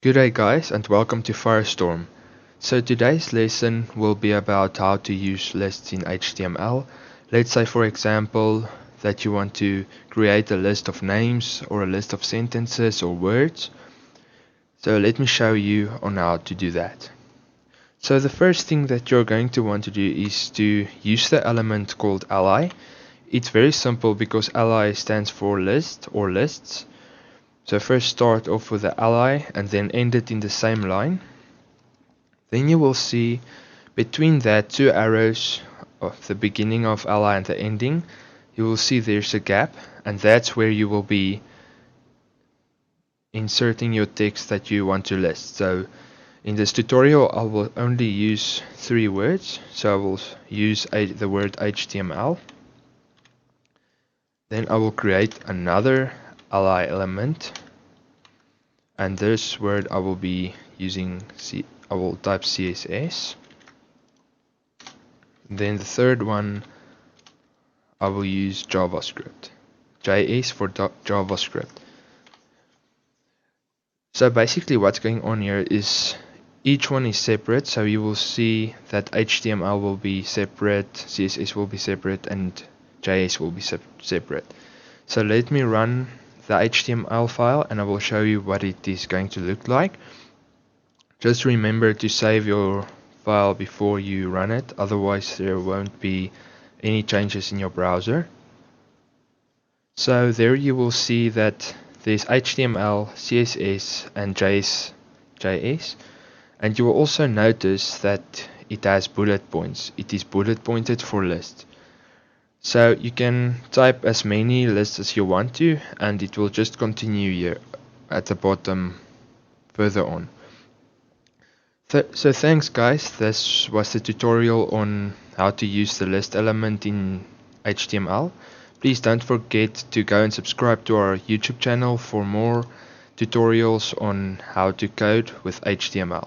G'day guys and welcome to Firestorm. So today's lesson will be about how to use lists in HTML. Let's say for example that you want to create a list of names or a list of sentences or words. So let me show you on how to do that. So the first thing that you're going to want to do is to use the element called ally. It's very simple because ally stands for list or lists. So first start off with the ally and then end it in the same line. Then you will see between that two arrows of the beginning of ally and the ending, you will see there's a gap, and that's where you will be inserting your text that you want to list. So in this tutorial I will only use 3 words. So I will use the word HTML. Then I will create another ally element, and this word I will be using I will type CSS. Then the third one I will use JavaScript, JS for JavaScript. So basically what's going on here is each one is separate, so you will see that HTML will be separate, CSS will be separate, and JS will be separate. So let me run the HTML file and I will show you what it is going to look like. Just remember to save your file before you run it, otherwise there won't be any changes in your browser. So there you will see that there's HTML, CSS and JS, and you will also notice that it has bullet points. It is bullet pointed for lists. So you can type as many lists as you want to, and it will just continue here at the bottom further on. So thanks guys, this was the tutorial on how to use the list element in HTML. Please don't forget to go and subscribe to our YouTube channel for more tutorials on how to code with HTML.